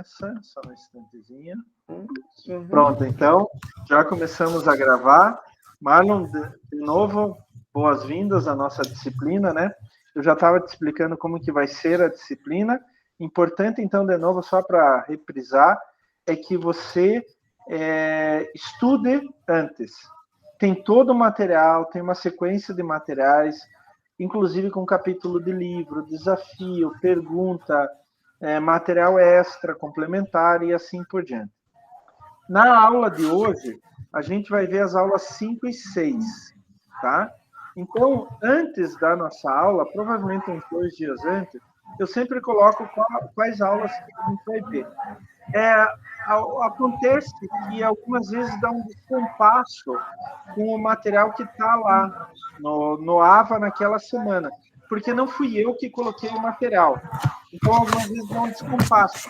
começa, só um instantezinho. Uhum. Pronto, então, já começamos a gravar. Marlon, de novo, boas-vindas à nossa disciplina, né? Eu já estava te explicando como que vai ser a disciplina. Importante, então, de novo, só para reprisar, é que você estude antes. Tem todo o material, tem uma sequência de materiais, inclusive com capítulo de livro, desafio, pergunta, material extra, complementar e assim por diante. Na aula de hoje, a gente vai ver as aulas 5 e 6, tá? Então, antes da nossa aula, provavelmente uns 2 dias antes, eu sempre coloco quais aulas que a gente vai ver. Acontece que algumas vezes dá um descompasso com o material que está lá no AVA naquela semana, porque não fui eu que coloquei o material. Então, algumas vezes dá um descompasso.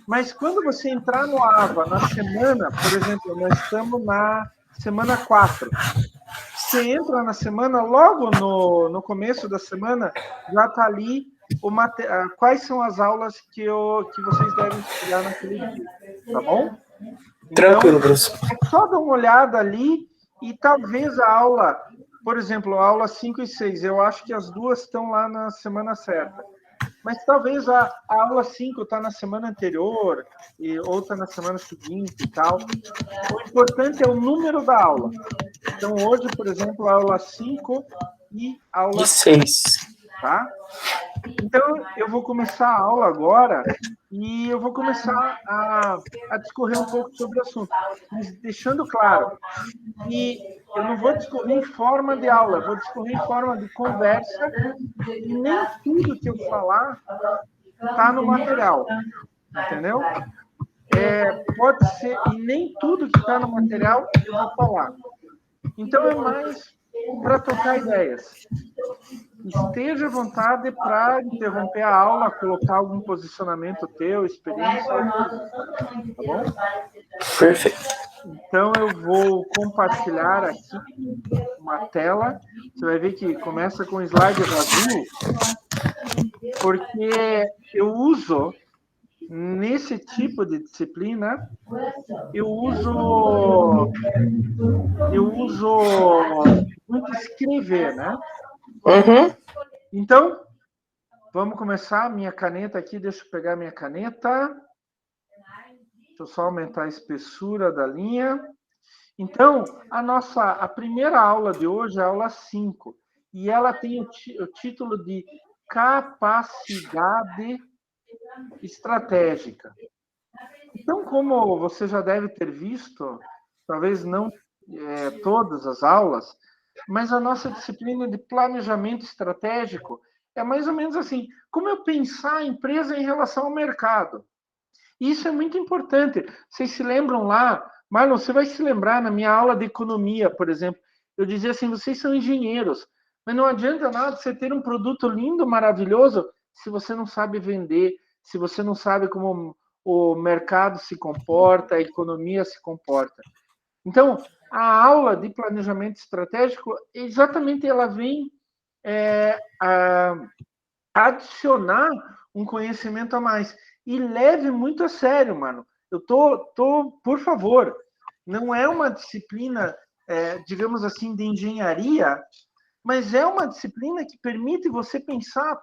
Mas quando você entrar no AVA na semana, por exemplo, nós estamos na semana 4. Você entra na semana, logo no começo da semana, já está ali quais são as aulas que vocês devem estudar naquele dia, tá bom? Tranquilo, Então, professor. é só dar uma olhada ali e talvez a aula, por exemplo, a aula 5 e 6, eu acho que as duas estão lá na semana certa. Mas talvez a aula 5 está na semana anterior, ou está na semana seguinte e tal. O importante é o número da aula. Então, hoje, por exemplo, a aula 5 e a aula 6. tá? Então, eu vou começar a aula agora e eu vou começar a discorrer um pouco sobre o assunto, mas deixando claro que eu não vou discorrer em forma de aula, eu vou discorrer em forma de conversa e nem tudo que eu falar está no material, entendeu? Pode ser, e nem tudo que está no material eu vou falar. Então, é mais para trocar ideias. Esteja à vontade para interromper a aula, colocar algum posicionamento teu, experiência, tá bom? Perfeito. Então, eu vou compartilhar aqui uma tela. Você vai ver que começa com slide vazio, porque eu uso, nesse tipo de disciplina, eu uso muito escrever, né? Uhum. Então, vamos começar. Minha caneta aqui, deixa eu pegar minha caneta. Deixa eu só aumentar a espessura da linha. Então, a primeira aula de hoje é a aula 5. E ela tem o título de Capacidade Estratégica. Então, como você já deve ter visto, talvez não todas as aulas, mas a nossa disciplina de planejamento estratégico é mais ou menos assim, como eu pensar a empresa em relação ao mercado. Isso é muito importante. Vocês se lembram lá, Marlon, você vai se lembrar na minha aula de economia, por exemplo, eu dizia assim, vocês são engenheiros, mas não adianta nada você ter um produto lindo, maravilhoso, se você não sabe vender, se você não sabe como o mercado se comporta, a economia se comporta. Então, a aula de planejamento estratégico, exatamente ela vem adicionar um conhecimento a mais. E leve muito a sério, mano. Eu por favor, não é uma disciplina, digamos assim, de engenharia, mas é uma disciplina que permite você pensar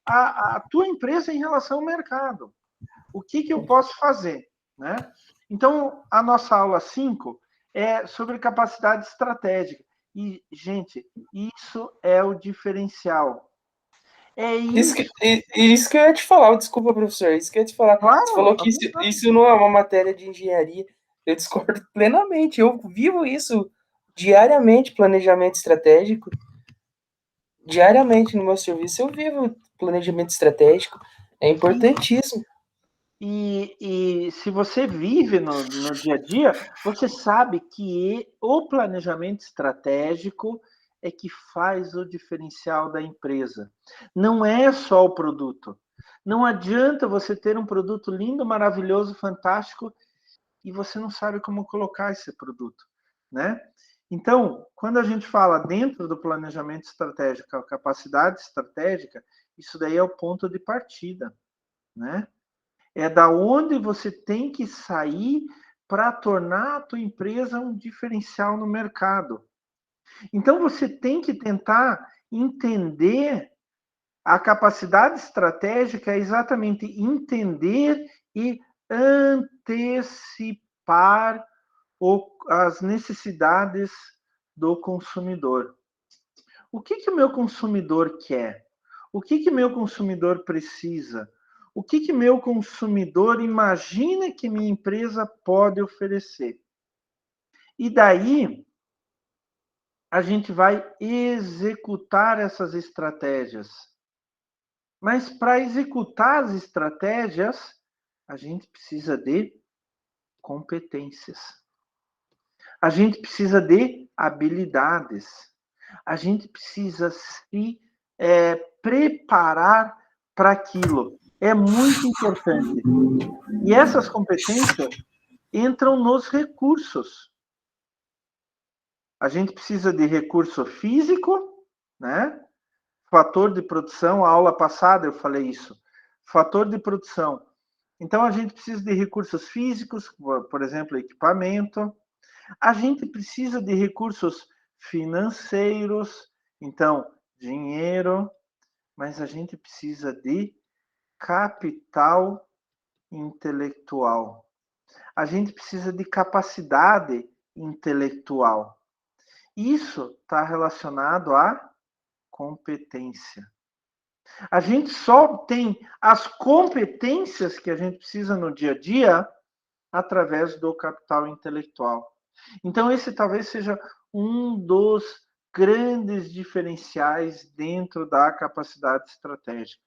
a tua empresa em relação ao mercado. O que eu posso fazer, né? Então, a nossa aula 5 é sobre capacidade estratégica. E, gente, isso é o diferencial. É Isso isso. isso que eu ia te falar, desculpa, professor, isso que eu ia te falar. Você Claro, falou que isso não é uma matéria de engenharia. Eu discordo plenamente. Eu vivo isso diariamente, planejamento estratégico. Diariamente no meu serviço eu vivo planejamento estratégico. É importantíssimo. E se você vive no dia a dia, você sabe que o planejamento estratégico é que faz o diferencial da empresa. Não é só o produto. Não adianta você ter um produto lindo, maravilhoso, fantástico e você não sabe como colocar esse produto, né? Então, quando a gente fala dentro do planejamento estratégico, a capacidade estratégica, isso daí é o ponto de partida, né? É da onde você tem que sair para tornar a tua empresa um diferencial no mercado. Então, você tem que tentar entender a capacidade estratégica, é exatamente entender e antecipar as necessidades do consumidor. O que o meu consumidor quer? O que meu consumidor precisa? O que meu consumidor imagina que minha empresa pode oferecer? E daí, a gente vai executar essas estratégias. Mas para executar as estratégias, a gente precisa de competências. A gente precisa de habilidades. A gente precisa se preparar para aquilo. É muito importante. E essas competências entram nos recursos. A gente precisa de recurso físico, né? Fator de produção, a aula passada eu falei isso. Fator de produção. Então, a gente precisa de recursos físicos, por exemplo, equipamento. A gente precisa de recursos financeiros, então, dinheiro. Mas a gente precisa de capital intelectual. A gente precisa de capacidade intelectual. Isso está relacionado à competência. A gente só tem as competências que a gente precisa no dia a dia através do capital intelectual. Então, esse talvez seja um dos grandes diferenciais dentro da capacidade estratégica.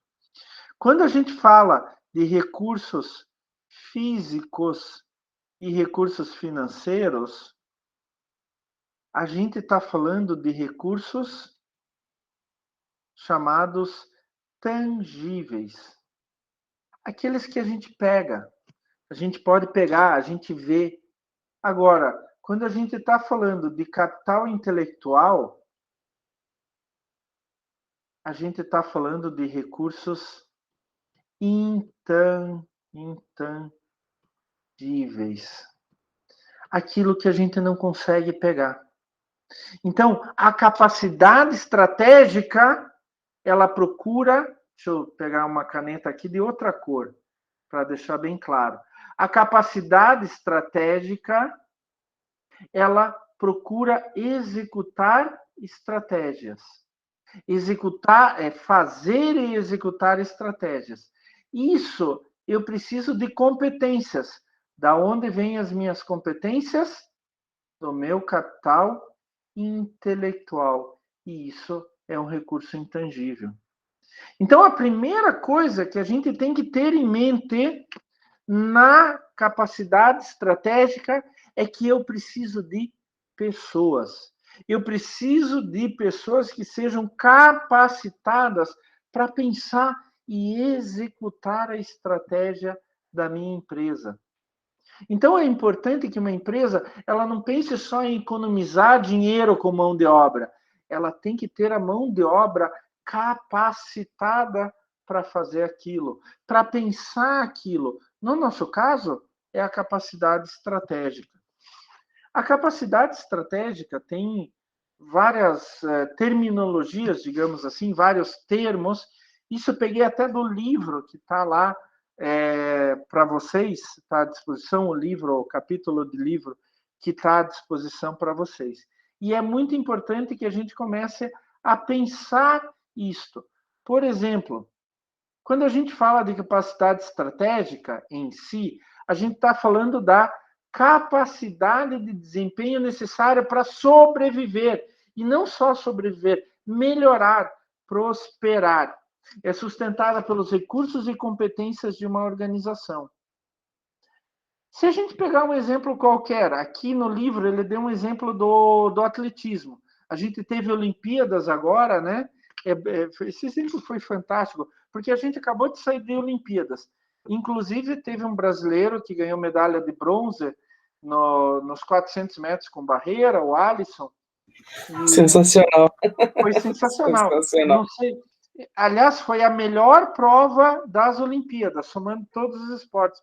Quando a gente fala de recursos físicos e recursos financeiros, a gente está falando de recursos chamados tangíveis. Aqueles que a gente pega, a gente pode pegar, a gente vê. Agora, quando a gente está falando de capital intelectual, a gente está falando de recursos intangíveis. Aquilo que a gente não consegue pegar. Então, a capacidade estratégica, ela procura, deixa eu pegar uma caneta aqui de outra cor, para deixar bem claro. A capacidade estratégica, ela procura executar estratégias. Executar é fazer e executar estratégias. Isso eu preciso de competências. Da onde vêm as minhas competências? Do meu capital intelectual. E isso é um recurso intangível. Então, a primeira coisa que a gente tem que ter em mente na capacidade estratégica é que eu preciso de pessoas. Eu preciso de pessoas que sejam capacitadas para pensar e executar a estratégia da minha empresa. Então é importante que uma empresa ela não pense só em economizar dinheiro com mão de obra. Ela tem que ter a mão de obra capacitada para fazer aquilo, para pensar aquilo. No nosso caso, é a capacidade estratégica. A capacidade estratégica tem várias terminologias, digamos assim, vários termos. Isso eu peguei até do livro que está lá para vocês, está à disposição o livro, o capítulo de livro que está à disposição para vocês. E é muito importante que a gente comece a pensar isto. Por exemplo, quando a gente fala de capacidade estratégica em si, a gente está falando da capacidade de desempenho necessária para sobreviver. E não só sobreviver, melhorar, prosperar. É sustentada pelos recursos e competências de uma organização. Se a gente pegar um exemplo qualquer, aqui no livro ele deu um exemplo do atletismo. A gente teve Olimpíadas agora, né? Esse exemplo foi fantástico, porque a gente acabou de sair de Olimpíadas. Inclusive, teve um brasileiro que ganhou medalha de bronze nos 400 metros com barreira, o Alisson. Sensacional. Foi sensacional. Sensacional. Não sei, Aliás, foi a melhor prova das Olimpíadas, somando todos os esportes,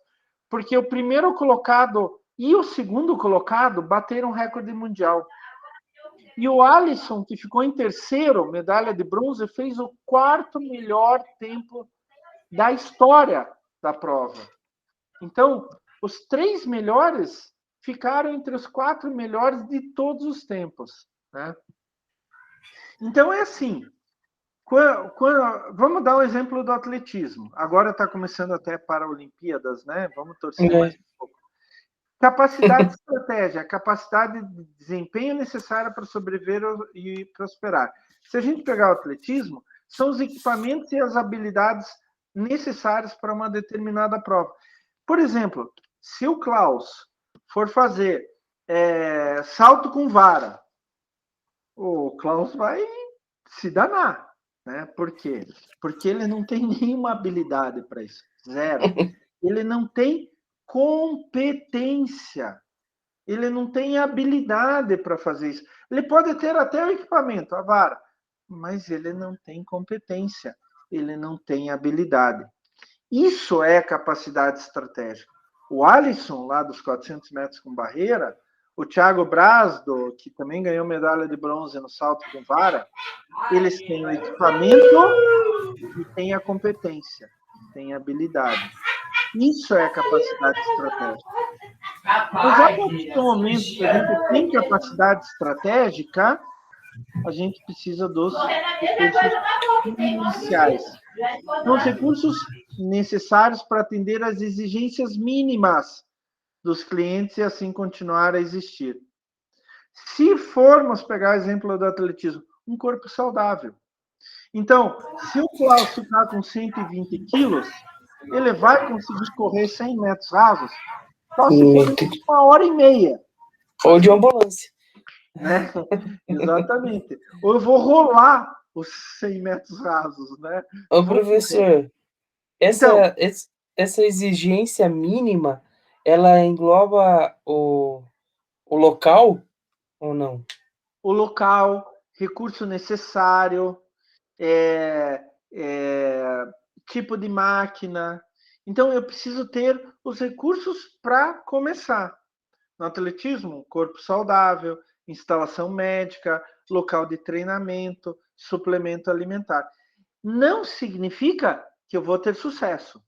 porque o primeiro colocado e o segundo colocado bateram recorde mundial. E o Alisson, que ficou em terceiro, medalha de bronze, fez o quarto melhor tempo da história da prova. Então, os 3 melhores ficaram entre os 4 melhores de todos os tempos, né? Então, é assim, vamos dar um exemplo do atletismo. Agora está começando até para Olimpíadas, né? Vamos torcer mais um pouco. Capacidade de estratégia, capacidade de desempenho necessária para sobreviver e prosperar. Se a gente pegar o atletismo, são os equipamentos e as habilidades necessárias para uma determinada prova. Por exemplo, se o Klaus for fazer salto com vara, o Klaus vai se danar, né? Por quê? Porque ele não tem nenhuma habilidade para isso, zero. Ele não tem competência, ele não tem habilidade para fazer isso. Ele pode ter até o equipamento, a vara, mas ele não tem competência, ele não tem habilidade. Isso é capacidade estratégica. O Alisson, lá dos 400 metros com barreira, o Thiago Brasdo, que também ganhou medalha de bronze no salto com vara, eles têm o equipamento e têm a competência, têm a habilidade. Isso é capacidade estratégica. Mas a partir do momento que a gente tem capacidade estratégica, a gente precisa dos recursos iniciais. São os recursos necessários para atender às exigências mínimas dos clientes e assim continuar a existir. Se formos pegar o exemplo do atletismo, um corpo saudável. Então, se o Klaus ficar com 120 quilos, ele vai conseguir correr 100 metros rasos? Só se for 1h30. Ou de ambulância. Né? Exatamente. Ou eu vou rolar os 100 metros rasos, né? Ô, professor, essa exigência mínima, ela engloba o local ou não? O local, recurso necessário, tipo de máquina. Então, eu preciso ter os recursos para começar. No atletismo, corpo saudável, instalação médica, local de treinamento, suplemento alimentar. Não significa que eu vou ter sucesso.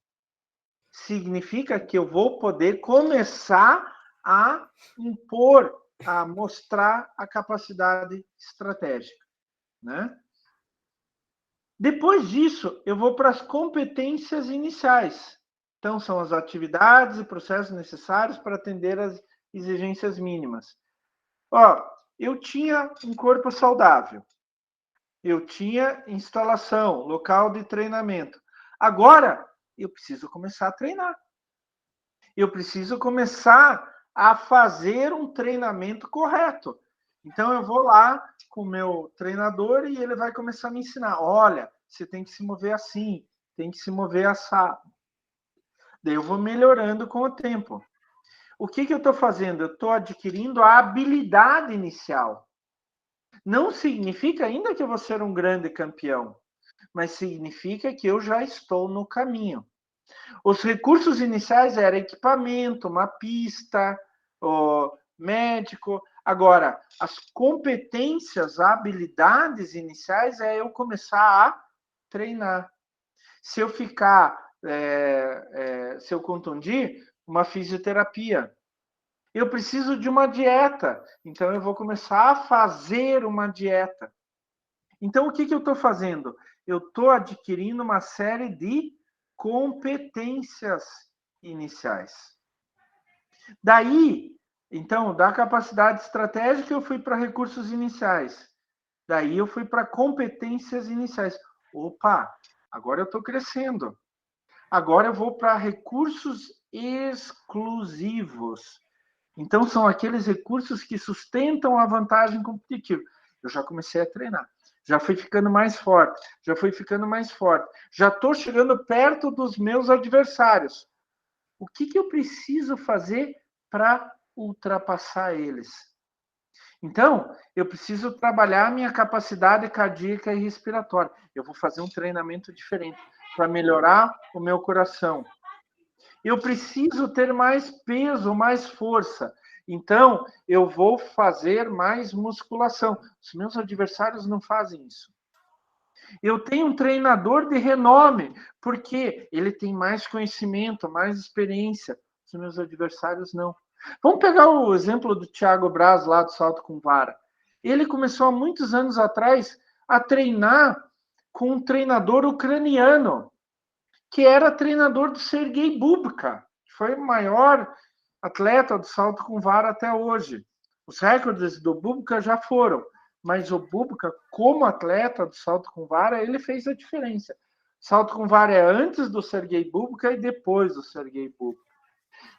Significa que eu vou poder começar a impor, a mostrar a capacidade estratégica, né? Depois disso, eu vou para as competências iniciais. Então, são as atividades e processos necessários para atender às exigências mínimas. Eu tinha um corpo saudável. Eu tinha instalação, local de treinamento. Agora, eu preciso começar a treinar. Eu preciso começar a fazer um treinamento correto. Então, eu vou lá com o meu treinador e ele vai começar a me ensinar. Olha, você tem que se mover assim, tem que se mover assado. Daí eu vou melhorando com o tempo. O que eu estou fazendo? Eu estou adquirindo a habilidade inicial. Não significa ainda que eu vou ser um grande campeão, mas significa que eu já estou no caminho. Os recursos iniciais eram equipamento, uma pista, o médico. Agora, as competências, habilidades iniciais é eu começar a treinar. Se eu ficar, se eu contundir, uma fisioterapia. Eu preciso de uma dieta, então eu vou começar a fazer uma dieta. Então, o que eu estou fazendo? Eu estou adquirindo uma série de competências iniciais. Daí, então, da capacidade estratégica, eu fui para recursos iniciais. Daí, eu fui para competências iniciais. Opa, agora eu estou crescendo. Agora eu vou para recursos exclusivos. Então, são aqueles recursos que sustentam a vantagem competitiva. Eu já comecei a treinar. Já fui ficando mais forte. Já fui ficando mais forte. Já estou chegando perto dos meus adversários. O que eu preciso fazer para ultrapassar eles? Então, eu preciso trabalhar a minha capacidade cardíaca e respiratória. Eu vou fazer um treinamento diferente para melhorar o meu coração. Eu preciso ter mais peso, mais força. Então, eu vou fazer mais musculação. Os meus adversários não fazem isso. Eu tenho um treinador de renome, porque ele tem mais conhecimento, mais experiência. Os meus adversários não. Vamos pegar o exemplo do Thiago Braz, lá do salto com vara. Ele começou há muitos anos atrás a treinar com um treinador ucraniano, que era treinador do Sergei Bubka, que foi o maior atleta do salto com vara até hoje. Os recordes do Bubka já foram, mas o Bubka, como atleta do salto com vara, ele fez a diferença. Salto com vara é antes do Sergei Bubka e depois do Sergei Bubka.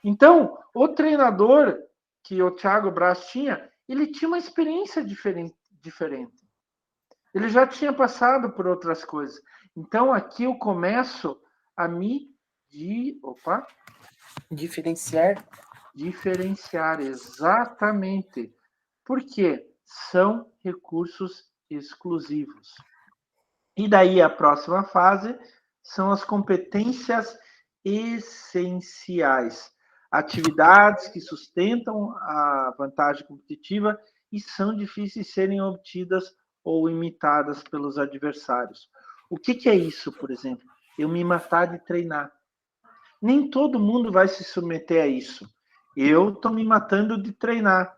Então, o treinador que o Thiago Braz tinha, ele tinha uma experiência diferente. Ele já tinha passado por outras coisas. Então, aqui eu começo a me diferenciar, exatamente. Porque são recursos exclusivos. E daí a próxima fase são as competências essenciais. Atividades que sustentam a vantagem competitiva e são difíceis de serem obtidas ou imitadas pelos adversários. O que é isso, por exemplo? Eu me matar de treinar. Nem todo mundo vai se submeter a isso. Eu estou me matando de treinar.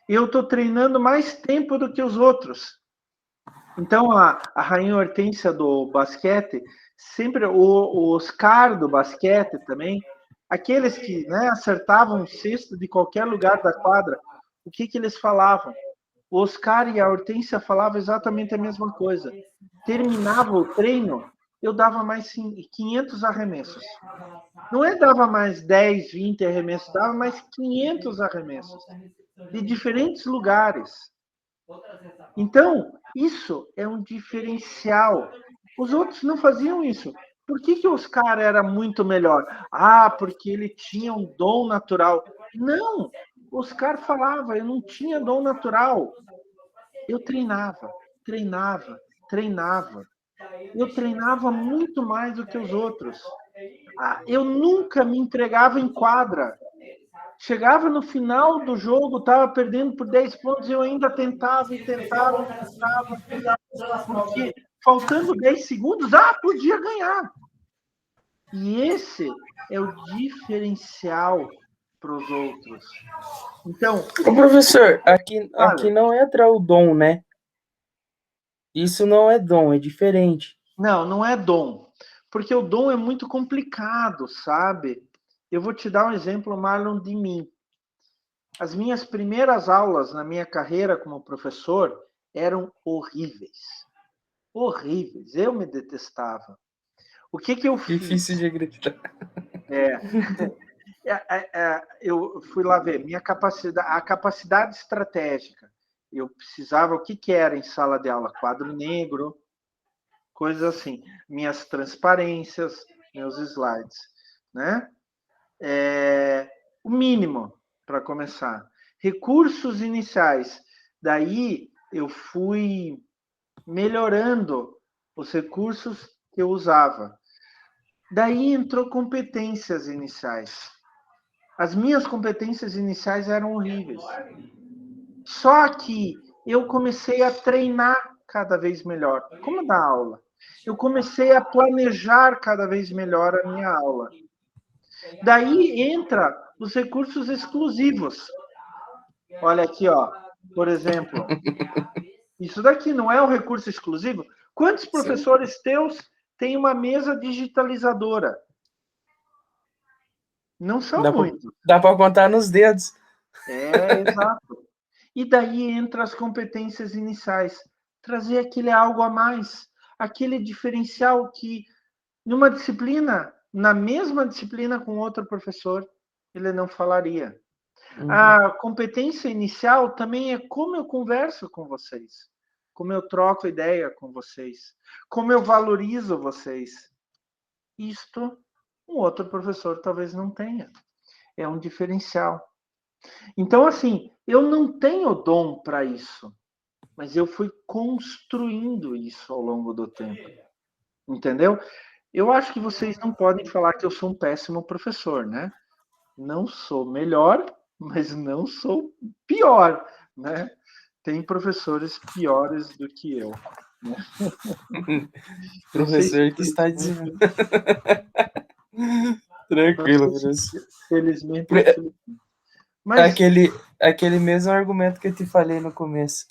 Eu estou treinando mais tempo do que os outros. Então, a Rainha Hortência do basquete, sempre o Oscar do basquete também, aqueles que, né, acertavam o cesto de qualquer lugar da quadra, o que eles falavam? O Oscar e a Hortência falavam exatamente a mesma coisa. Terminava o treino, eu dava mais 500 arremessos. Não é dava mais 10, 20 arremessos, dava mais 500 arremessos de diferentes lugares. Então, isso é um diferencial. Os outros não faziam isso. Por que o Oscar era muito melhor? Ah, porque ele tinha um dom natural. Não, o Oscar falava, eu não tinha dom natural. Eu treinava, treinava, treinava. Eu treinava muito mais do que os outros. Eu nunca me entregava em quadra. Chegava no final do jogo, estava perdendo por 10 pontos, eu ainda tentava e tentava, porque faltando 10 segundos, podia ganhar. E esse é o diferencial para os outros. Então, ô professor, aqui não entra o dom, né? Isso não é dom, é diferente. Não é dom. Porque o dom é muito complicado, sabe? Eu vou te dar um exemplo, Marlon, de mim. As minhas primeiras aulas na minha carreira como professor eram horríveis. Horríveis. Eu me detestava. O que eu fiz? Difícil de acreditar. Eu fui lá ver a capacidade estratégica. Eu precisava, o que era em sala de aula? Quadro negro, coisas assim. Minhas transparências, meus slides, né? O mínimo para começar. Recursos iniciais. Daí eu fui melhorando os recursos que eu usava. Daí entrou competências iniciais. As minhas competências iniciais eram horríveis. Só que eu comecei a treinar cada vez melhor. Como dar aula? Eu comecei a planejar cada vez melhor a minha aula. Daí entra os recursos exclusivos. Olha aqui, ó. Por exemplo, isso daqui não é um recurso exclusivo? Quantos professores teus têm uma mesa digitalizadora? Não são muitos. Dá para contar nos dedos. Exato. E daí entra as competências iniciais. Trazer aquele algo a mais, aquele diferencial que, numa disciplina, na mesma disciplina com outro professor, ele não falaria. A competência inicial também é como eu converso com vocês, como eu troco ideia com vocês, como eu valorizo vocês. Isto um outro professor talvez não tenha. É um diferencial. Então, assim, eu não tenho dom para isso, mas eu fui construindo isso ao longo do tempo, entendeu? Eu acho que vocês não podem falar que eu sou um péssimo professor, né? Não sou melhor, mas não sou pior, né? Tem professores piores do que eu. Né? Não sei se Professor que está dizendo. Tranquilo, professor. felizmente ou infelizmente. Mas Aquele mesmo argumento que eu te falei no começo.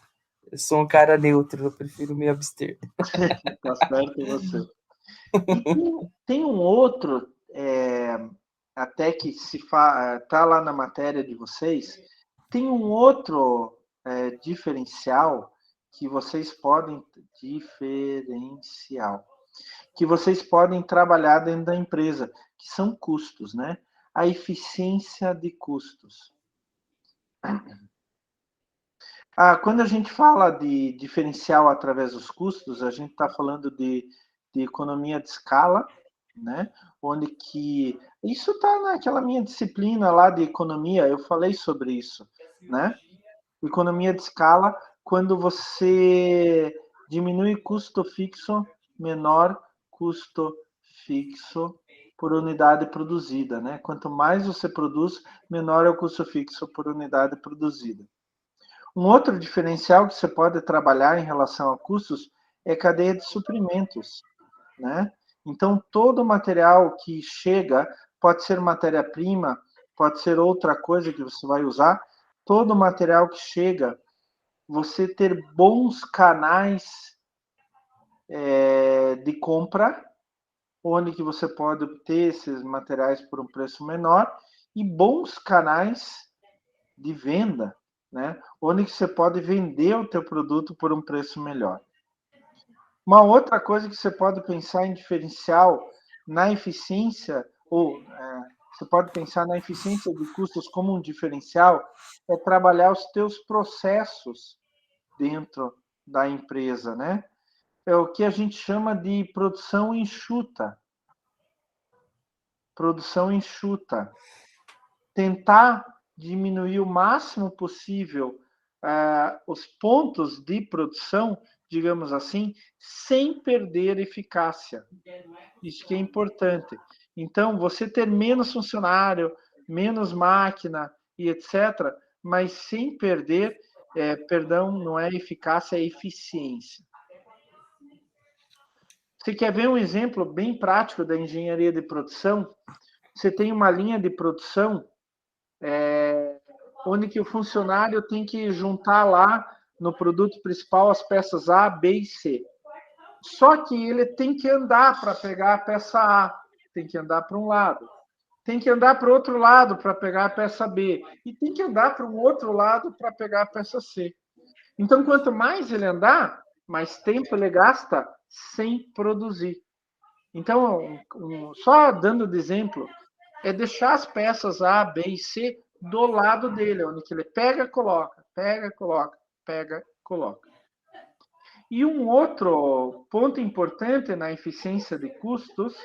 Eu sou um cara neutro, eu prefiro me abster. tá certo você. E tem um outro, até que tá lá na matéria de vocês, tem um outro diferencial que vocês podem trabalhar dentro da empresa, que são custos, né? A eficiência de custos. Quando a gente fala de diferencial através dos custos, a gente está falando de economia de escala, né? Onde que isso está naquela minha disciplina lá de economia, eu falei sobre isso, né? Economia de escala, quando você diminui custo fixo, menor custo fixo por unidade produzida, né? Quanto mais você produz, menor é o custo fixo por unidade produzida. Um outro diferencial que você pode trabalhar em relação a custos é cadeia de suprimentos, né? Então, todo material que chega, pode ser matéria-prima, pode ser outra coisa que você vai usar, todo material que chega, você ter bons canais de compra, onde que você pode obter esses materiais por um preço menor, e bons canais de venda, né? Onde que você pode vender o teu produto por um preço melhor. Uma outra coisa que você pode pensar em diferencial na eficiência, você pode pensar na eficiência de custos como um diferencial, é trabalhar os teus processos dentro da empresa, né? É o que a gente chama de produção enxuta. Produção enxuta. Tentar diminuir o máximo possível os pontos de produção, digamos assim, sem perder eficácia. Isso que é importante. Então, você ter menos funcionário, menos máquina e etc., mas sem perder, não é eficácia, é eficiência. Você quer ver um exemplo bem prático da engenharia de produção? Você tem uma linha de produção onde que o funcionário tem que juntar lá no produto principal as peças A, B e C. Só que ele tem que andar para pegar a peça A, tem que andar para um lado, tem que andar para o outro lado para pegar a peça B, e tem que andar para um outro lado para pegar a peça C. Então, quanto mais ele andar, mais tempo ele gasta sem produzir. Então, só dando de exemplo, é deixar as peças A, B e C do lado dele, onde que ele pega, coloca, pega, coloca, pega, coloca. E um outro ponto importante na eficiência de custos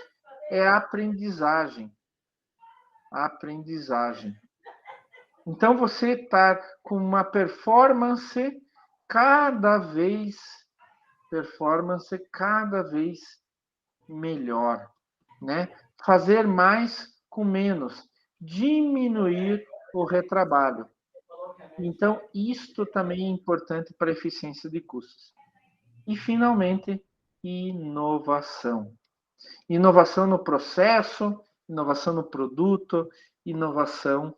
é a aprendizagem. A aprendizagem. Então, você está com uma performance cada vez melhor, né? Fazer mais com menos, diminuir o retrabalho. Então, isto também é importante para a eficiência de custos. E, finalmente, inovação. Inovação no processo, inovação no produto, inovação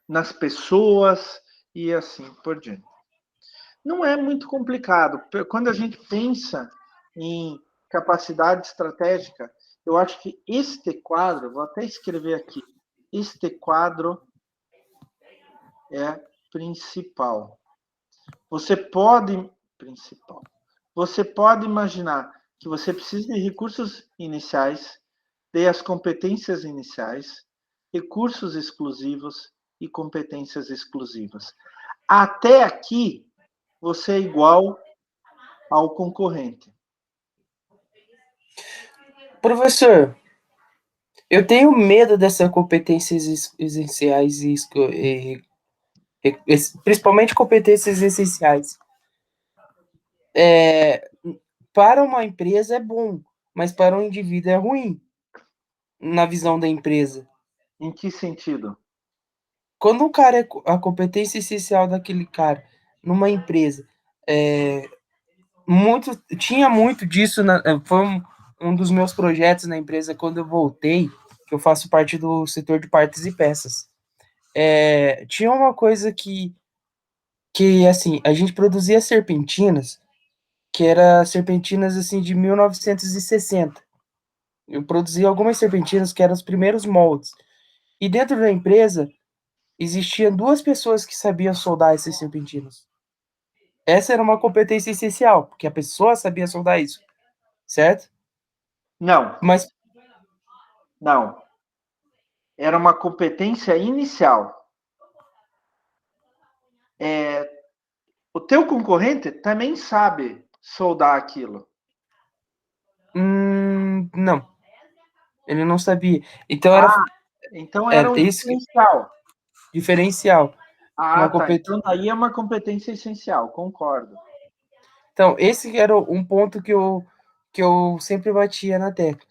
nas pessoas e assim por diante. Não é muito complicado. Quando a gente pensa em capacidade estratégica, eu acho que este quadro, vou até escrever aqui, este quadro é principal. Você pode imaginar que você precisa de recursos iniciais, ter as competências iniciais, recursos exclusivos e competências exclusivas. Até aqui, você é igual ao concorrente. Professor, Eu tenho medo dessas competências essenciais principalmente competências essenciais. Para uma empresa é bom, mas para um indivíduo é ruim, na visão da empresa. Em que sentido? Quando a competência essencial daquele cara numa empresa, tinha muito disso, foi um dos meus projetos na empresa quando eu voltei, que eu faço parte do setor de partes e peças. Tinha uma coisa que assim, a gente produzia serpentinas, que era serpentinas assim de 1960. Eu produzia algumas serpentinas que eram os primeiros moldes. E dentro da empresa existiam duas pessoas que sabiam soldar esses serpentinas. Essa era uma competência essencial, porque a pessoa sabia soldar isso, certo? Não, Mas não. Era uma competência inicial. O teu concorrente também sabe soldar aquilo. não, ele não sabia. Então Então era era um isso diferencial. diferencial. Ah, Uma tá. compet... Então daí é uma competência essencial, concordo. Então, esse era um ponto que eu sempre batia na tecla.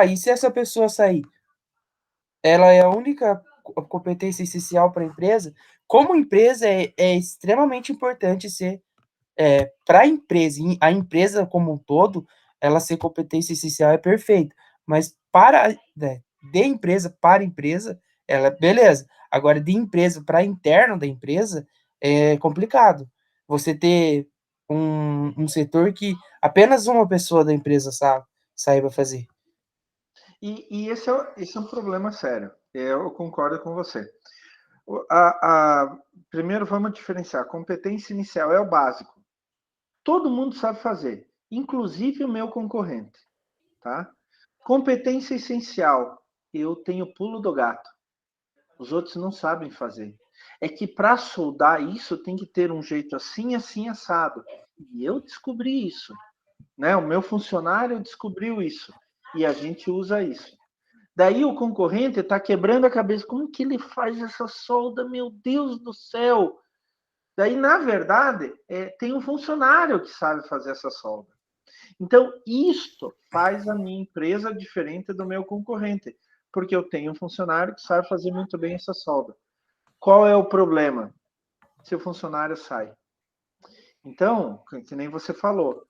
E se essa pessoa sair? Ela é a única competência essencial para a empresa. Como empresa, é extremamente importante ser para a empresa como um todo, ela ser competência essencial é perfeito, mas de empresa para empresa, ela beleza. Agora, de empresa para interno da empresa, é complicado. Você ter um setor que apenas uma pessoa da empresa saiba fazer. E esse é um problema sério. Eu concordo com você. Primeiro, vamos diferenciar. Competência inicial é o básico. Todo mundo sabe fazer, inclusive o meu concorrente. Tá? Competência essencial. Eu tenho pulo do gato. Os outros não sabem fazer. É que para soldar isso tem que ter um jeito assim, assim, assado. E eu descobri isso. Né? O meu funcionário descobriu isso. E a gente usa isso. Daí o concorrente está quebrando a cabeça. Como que ele faz essa solda? Meu Deus do céu! Daí, na verdade, tem um funcionário que sabe fazer essa solda. Então, isto faz a minha empresa diferente do meu concorrente, porque eu tenho um funcionário que sabe fazer muito bem essa solda. Qual é o problema? Se o funcionário sai. Então, que nem você falou,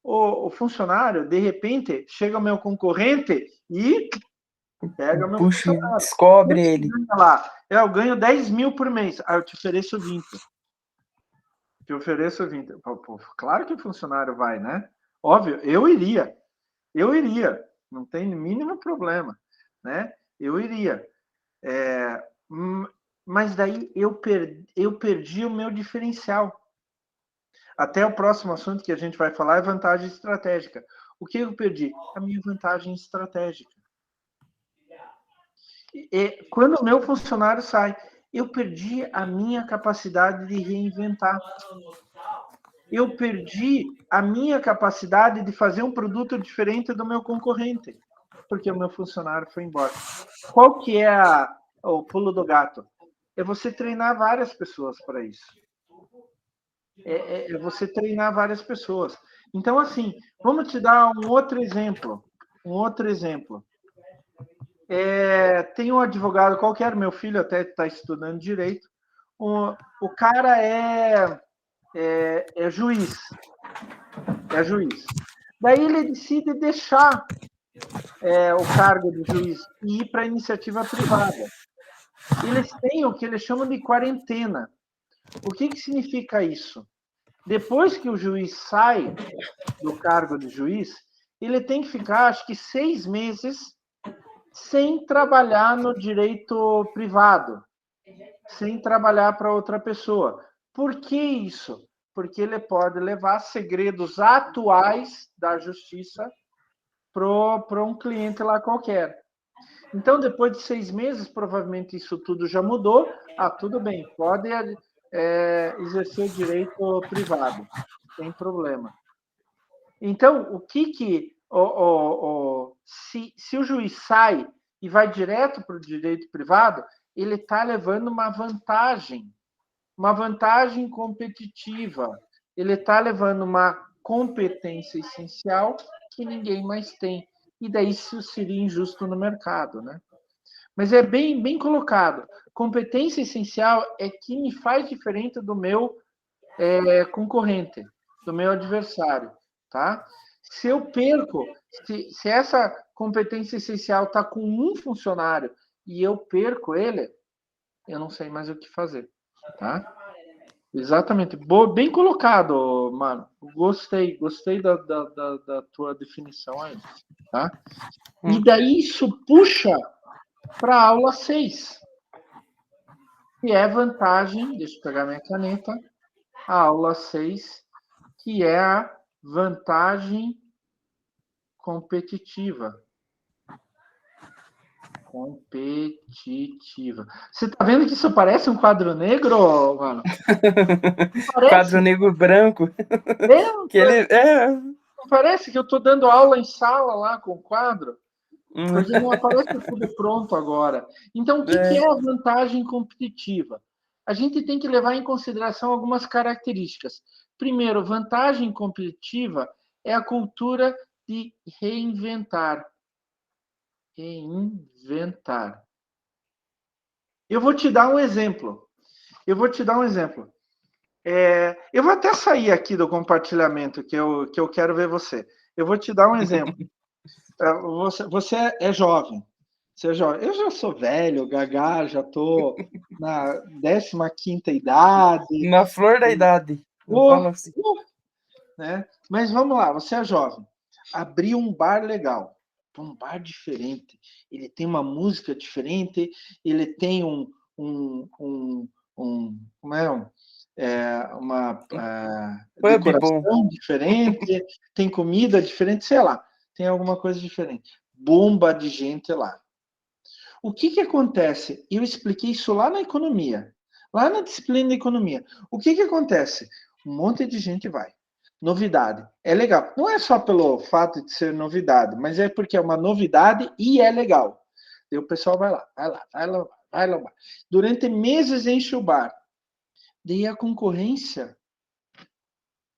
o funcionário, de repente, chega o meu concorrente e pega o meu Puxa, funcionário. descobre Quanto ele. ganha lá? Eu ganho 10 mil por mês. Eu te ofereço 20. Te ofereço 20. Pô, claro que o funcionário vai, né? Óbvio, eu iria. Eu iria. Não tem mínimo problema, né? Eu iria. Mas daí eu perdi o meu diferencial. Até o próximo assunto que a gente vai falar é vantagem estratégica. O que eu perdi? A minha vantagem estratégica. Quando o meu funcionário sai, eu perdi a minha capacidade de reinventar. Eu perdi a minha capacidade de fazer um produto diferente do meu concorrente, porque o meu funcionário foi embora. Qual que é o pulo do gato? É você treinar várias pessoas para isso. É você treinar várias pessoas. Então, assim, vamos te dar um outro exemplo. Um outro exemplo. Tem um advogado qualquer, meu filho até está estudando direito. O cara é juiz. É juiz. Daí ele decide deixar o cargo de juiz e ir para a iniciativa privada. Eles têm o que eles chamam de quarentena. O que significa isso? Depois que o juiz sai do cargo de juiz, ele tem que ficar, acho que 6 meses sem trabalhar no direito privado, sem trabalhar para outra pessoa. Por que isso? Porque ele pode levar segredos atuais da justiça para um cliente lá qualquer. Então, depois de 6 meses, provavelmente isso tudo já mudou. Tudo bem, pode exercer o direito privado, sem problema. Então, se o juiz sai e vai direto para o direito privado, ele está levando uma vantagem competitiva. Ele está levando uma competência essencial que ninguém mais tem. E daí isso seria injusto no mercado, né? Mas é bem colocado. Competência essencial é que me faz diferente do meu concorrente, do meu adversário, tá? Se eu perco, se essa competência essencial está com um funcionário e eu perco ele, eu não sei mais o que fazer, tá? Exatamente. Bem colocado, mano. Gostei da tua definição aí, tá? E daí isso puxa para a aula 6, que é vantagem, deixa eu pegar minha caneta, a aula 6, que é a vantagem competitiva. Você tá vendo que isso parece um quadro negro, mano? Quadro negro branco. Que ele parece que eu tô dando aula em sala lá com o quadro, porque não aparece tudo pronto agora. Então, o que é a vantagem competitiva? A gente tem que levar em consideração algumas características. Primeiro, vantagem competitiva é a cultura de reinventar. Eu vou te dar um exemplo. Eu vou até sair aqui do compartilhamento, que eu quero ver você. Eu vou te dar um exemplo. Você é jovem. Você é jovem. Eu já sou velho, gagá, já estou na 15ª idade. Na flor da idade. Assim. Né? Mas vamos lá, você é jovem. Abriu um bar legal. Um bar diferente. Ele tem uma música diferente, ele tem uma decoração diferente, tem comida diferente, sei lá, tem alguma coisa diferente. Bomba de gente lá. O que acontece? Eu expliquei isso lá na economia, lá na disciplina de economia. O que acontece? Um monte de gente vai. Novidade. É legal. Não é só pelo fato de ser novidade, mas é porque é uma novidade e é legal. E o pessoal vai lá. Durante meses enche o bar. Daí a concorrência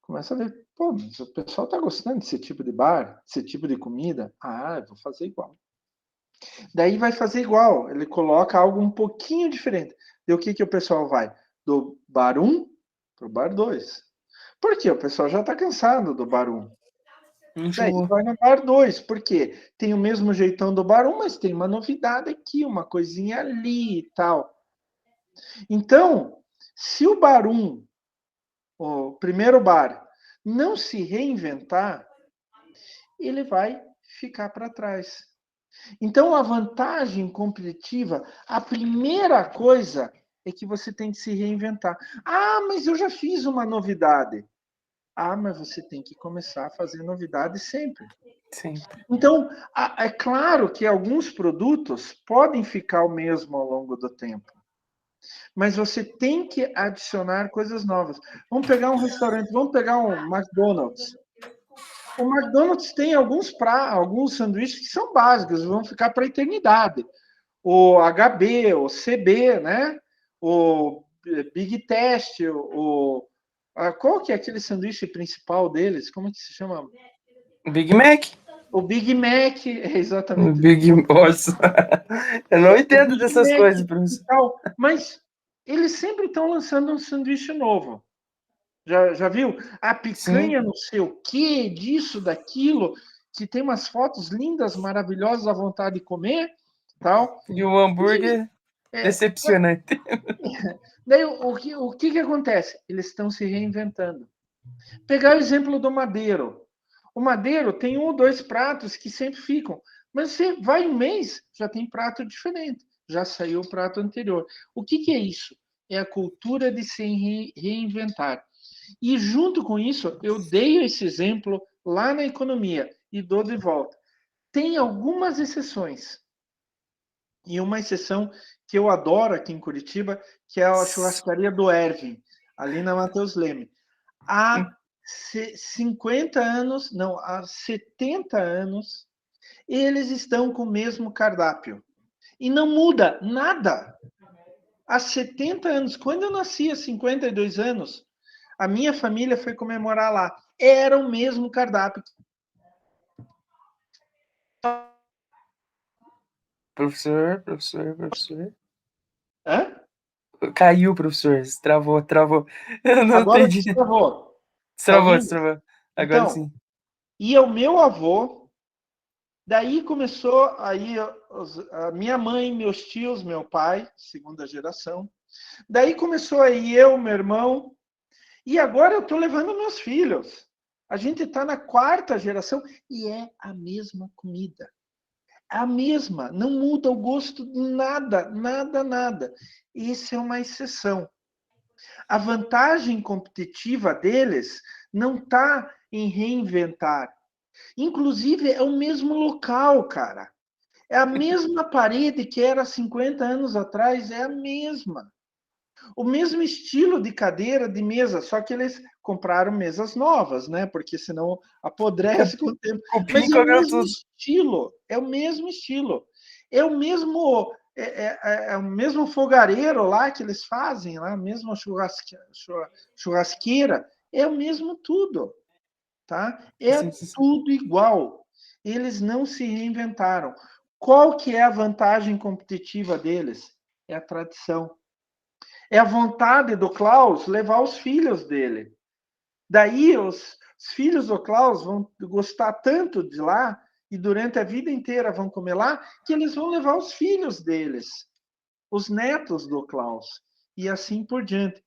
começa a ver, pô, mas o pessoal está gostando desse tipo de bar, desse tipo de comida. Ah, eu vou fazer igual. Daí vai fazer igual, ele coloca algo um pouquinho diferente. E o que o pessoal vai? Do bar 1 para o bar 2. Por quê? O pessoal já está cansado do bar 1. Daí vai no bar 2, porque tem o mesmo jeitão do bar 1, mas tem uma novidade aqui, uma coisinha ali e tal. Então, se o bar 1, o primeiro bar, não se reinventar, ele vai ficar para trás. Então, a vantagem competitiva, a primeira coisa é que você tem que se reinventar. Ah, mas eu já fiz uma novidade. Ah, mas você tem que começar a fazer novidade sempre. Sim. Então, é claro que alguns produtos podem ficar o mesmo ao longo do tempo. Mas você tem que adicionar coisas novas. Vamos pegar um restaurante, vamos pegar um McDonald's. O McDonald's tem alguns sanduíches que são básicos, vão ficar para a eternidade. O HB, o CB, né? O Big Test, qual que é aquele sanduíche principal deles? Como que se chama? Big Mac. O Big Mac, é exatamente. O Big Nossa. Eu não entendo dessas Mac, coisas, professor. Mas eles sempre estão lançando um sanduíche novo. Já viu? A picanha Sim. não sei o quê, disso, daquilo, que tem umas fotos lindas, maravilhosas, à vontade de comer, tal. E o hambúrguer decepcionante. Daí, o que acontece? Eles estão se reinventando. Pegar o exemplo do Madeiro. O Madeiro tem 1 ou 2 pratos que sempre ficam, mas você vai um mês, já tem prato diferente, já saiu o prato anterior. O que é isso? É a cultura de se reinventar. E junto com isso, eu dei esse exemplo lá na economia e dou de volta. Tem algumas exceções. E uma exceção que eu adoro aqui em Curitiba, que é a churrascaria do Ervin, ali na Matheus Leme. Há 50 anos, não, há 70 anos, eles estão com o mesmo cardápio. E não muda nada. Há 70 anos, quando eu nasci, há 52 anos, a minha família foi comemorar lá. Era o mesmo cardápio. Professor. Hã? Caiu, professor. Travou. Eu não Agora entendi. destravou. Tá Destravou. ouvindo? Agora Então, sim. ia o meu avô, daí começou aí a minha mãe, meus tios, meu pai, segunda geração. Daí começou aí eu, meu irmão, e agora eu estou levando meus filhos. A gente está na quarta geração e é a mesma comida. A mesma, não muda o gosto de nada, nada. Isso é uma exceção. A vantagem competitiva deles não está em reinventar. Inclusive, é o mesmo local, cara. É a mesma parede que era 50 anos atrás, é a mesma. O mesmo estilo de cadeira, de mesa, só que eles compraram mesas novas, né? Porque senão apodrece com o tempo. Cupim Mas é o comeu mesmo tudo. estilo, é o mesmo estilo. É o mesmo, é o mesmo fogareiro lá que eles fazem, lá, a mesma churrasqueira, é o mesmo tudo, tá? É Sim, sim, sim. tudo igual. Eles não se reinventaram. Qual que é a vantagem competitiva deles? É a tradição. É a vontade do Klaus levar os filhos dele. Daí os filhos do Klaus vão gostar tanto de lá e durante a vida inteira vão comer lá que eles vão levar os filhos deles, os netos do Klaus e assim por diante.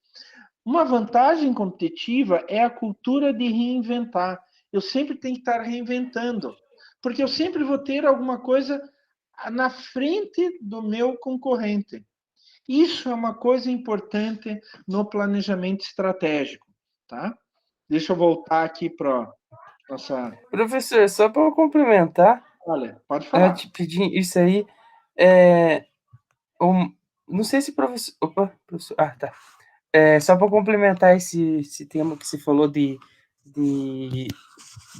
Uma vantagem competitiva é a cultura de reinventar. Eu sempre tenho que estar reinventando, porque eu sempre vou ter alguma coisa na frente do meu concorrente. Isso é uma coisa importante no planejamento estratégico, tá? Deixa eu voltar aqui para nossa. Professor, só para eu complementar, Olha, pode eu falar. te pedi isso aí. É, não sei se professor. Opa, professor. Ah, tá. Só para complementar esse tema que você falou de,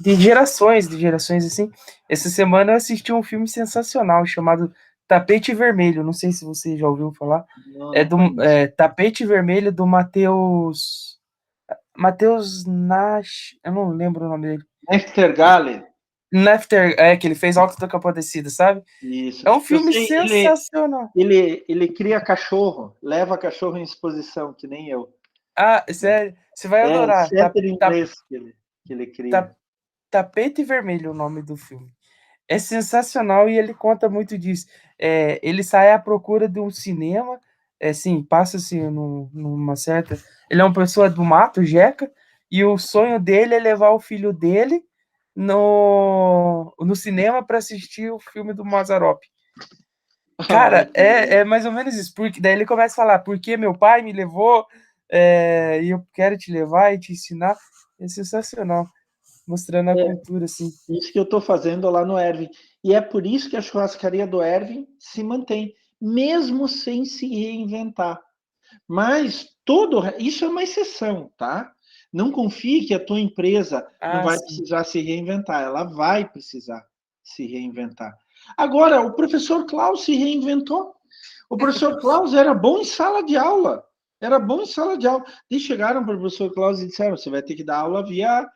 de gerações assim. Essa semana eu assisti um filme sensacional chamado Tapete Vermelho. Não sei se você já ouviu falar. Não, É não do conheço. Tapete Vermelho do Matheus Nash. Eu não lembro o nome dele. Nestergale. Nefter, que ele fez Auto da Compadecida, sabe? Isso. É um Eu filme sei, sensacional. ele cria cachorro, leva cachorro em exposição, que nem eu. Ah, sério, você vai É, adorar. setter inglês que ele cria. Tá, Tapete Vermelho é o nome do filme. É sensacional e ele conta muito disso. Ele sai à procura de um cinema, assim, passa-se numa certa. Ele é uma pessoa do mato, Jeca, e o sonho dele é levar o filho dele no cinema para assistir o filme do Mazarop. Ai, Cara, que legal. é mais ou menos isso. Porque, daí ele começa a falar, porque meu pai me levou, e eu quero te levar e te ensinar. É sensacional, mostrando a É cultura, assim. isso que eu estou fazendo lá no Ervin. E é por isso que a churrascaria do Ervin se mantém, mesmo sem se reinventar. Mas isso é uma exceção, tá? Não confie que a tua empresa não Ah, vai sim. precisar se reinventar, ela vai precisar se reinventar. Agora, o professor Klaus se reinventou. O professor Klaus era bom em sala de aula. Era bom em sala de aula. E chegaram para o professor Klaus e disseram: você vai ter que dar aula via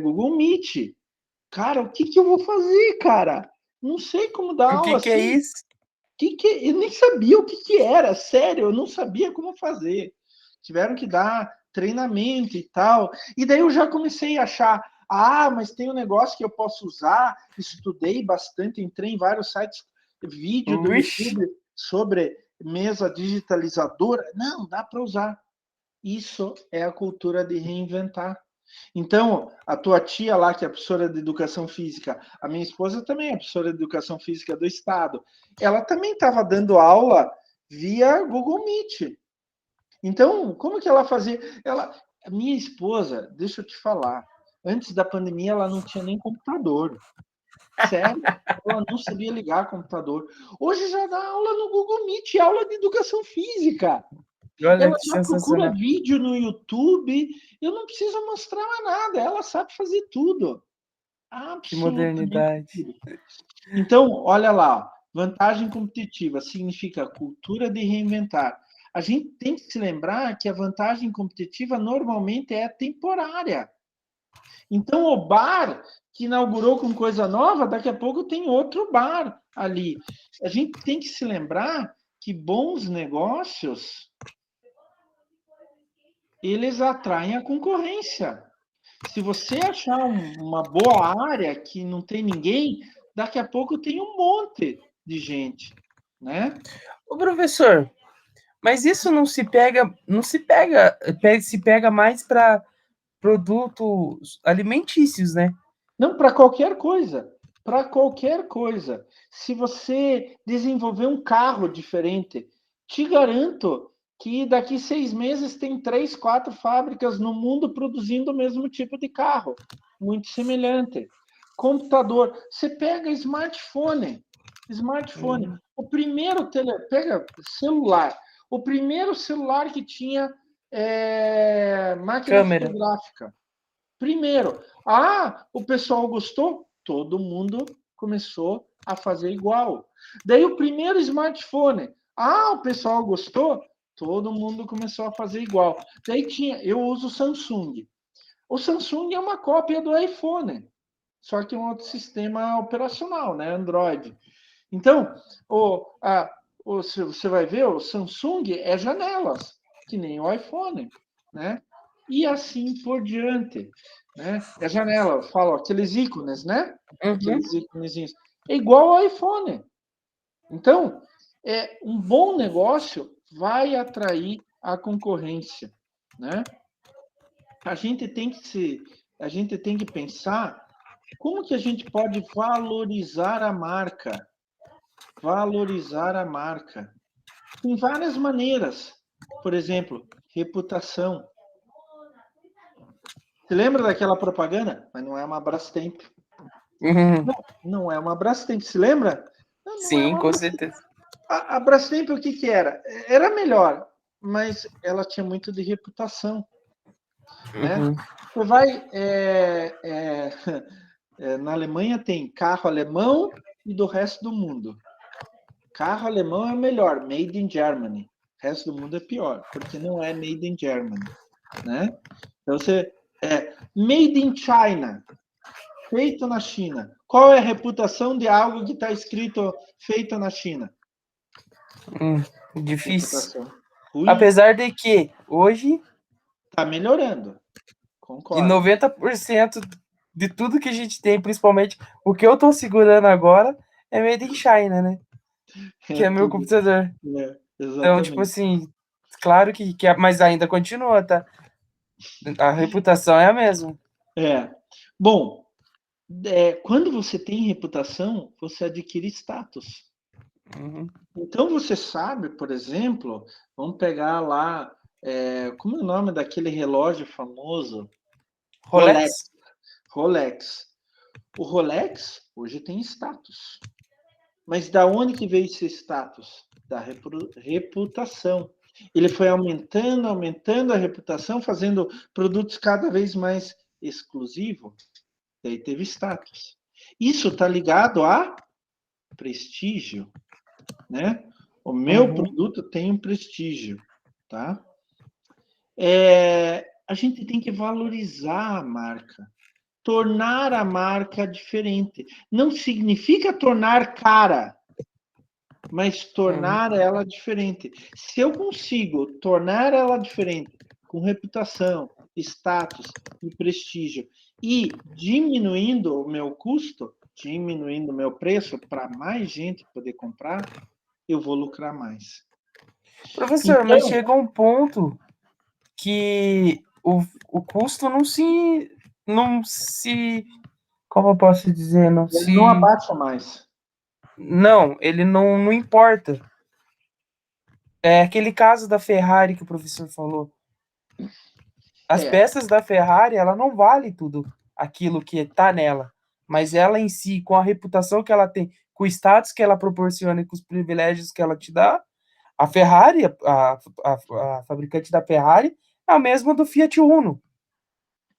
Google Meet. Cara, o que, que eu vou fazer, cara? Não sei como dar O aula que é assim. isso? Eu nem sabia o que era, sério, eu não sabia como fazer. Tiveram que dar treinamento e tal. E daí eu já comecei a achar, mas tem um negócio que eu posso usar. Estudei bastante, entrei em vários sites, vídeo do Vixe, YouTube sobre mesa digitalizadora. Não, dá para usar. Isso é a cultura de reinventar. Então, a tua tia lá, que é professora de educação física, a minha esposa também é professora de educação física do Estado, ela também estava dando aula via Google Meet. Então, como que ela fazia? A minha esposa, deixa eu te falar, antes da pandemia ela não tinha nem computador. Sério, ela não sabia ligar computador. Hoje já dá aula no Google Meet, aula de educação física. olha Ela que já procura sensacional. vídeo no YouTube. Eu não preciso mostrar mais nada. Ela sabe fazer tudo. Que Absolutamente modernidade. tudo. Então, olha lá. Vantagem competitiva significa cultura de reinventar. A gente tem que se lembrar que a vantagem competitiva normalmente é temporária. Então, o bar que inaugurou com coisa nova, daqui a pouco tem outro bar ali. A gente tem que se lembrar que bons negócios, eles atraem a concorrência. Se você achar uma boa área que não tem ninguém, daqui a pouco tem um monte de gente, né? Ô, professor, mas isso se pega mais para produtos alimentícios, né? Não para qualquer coisa, para qualquer coisa. Se você desenvolver um carro diferente, te garanto que daqui 6 meses tem 3, 4 fábricas no mundo produzindo o mesmo tipo de carro, muito semelhante. Computador, você pega smartphone, o primeiro pega celular, o primeiro celular que tinha máquina Câmera. fotográfica. Primeiro, o pessoal gostou, todo mundo começou a fazer igual. Daí o primeiro smartphone, o pessoal gostou, todo mundo começou a fazer igual. Daí eu uso o Samsung. O Samsung é uma cópia do iPhone, só que um outro sistema operacional, né, Android. Então, você vai ver, o Samsung é janelas, que nem o iPhone, né? E assim por diante, né? É janela, eu falo, aqueles ícones, né? Aqueles íconezinhos. É igual ao iPhone. Então, um bom negócio vai atrair a concorrência, né? A gente tem que pensar como que a gente pode valorizar a marca. Valorizar a marca. Tem várias maneiras. Por exemplo, reputação. Você lembra daquela propaganda? Mas não é uma Brastemp. Não é uma Brastemp. Se lembra? Não, não é Sim, uma com Brastemp. certeza. A Brastemp, o que era? Era melhor, mas ela tinha muito de reputação. Né? Você vai... na Alemanha tem carro alemão e do resto do mundo. Carro alemão é melhor, made in Germany. O resto do mundo é pior, porque não é made in Germany, né? Então você made in China, feito na China. Qual é a reputação de algo que está escrito feito na China? Difícil. Reputação ruim. Apesar de que hoje está melhorando. e Concordo. 90% de tudo que a gente tem, principalmente o que eu estou segurando agora, é made in China, né? Que é meu tudo. computador. Então, tipo assim, claro que mas ainda continua, tá? A reputação é a mesma. Bom, quando você tem reputação, você adquire status. Então você sabe, por exemplo, vamos pegar lá, como é o nome daquele relógio famoso? Rolex? Rolex. O Rolex hoje tem status. Mas da onde que veio esse status? Da reputação. Ele foi aumentando a reputação, fazendo produtos cada vez mais exclusivos. Daí teve status. Isso está ligado a prestígio, né? O meu produto tem um prestígio, tá? A gente tem que valorizar a marca, tornar a marca diferente. Não significa tornar cara, mas tornar ela diferente. Se eu consigo tornar ela diferente com reputação, status e prestígio e diminuindo o meu custo, diminuindo o meu preço para mais gente poder comprar, eu vou lucrar mais. Professor, mas chega um ponto que o custo não se, como eu posso dizer, Ele não abaixa mais. Não, ele não importa. É aquele caso da Ferrari que o professor falou. As peças da Ferrari, ela não vale tudo aquilo que está nela, mas ela em si, com a reputação que ela tem, com o status que ela proporciona e com os privilégios que ela te dá, a Ferrari, a fabricante da Ferrari, é a mesma do Fiat Uno.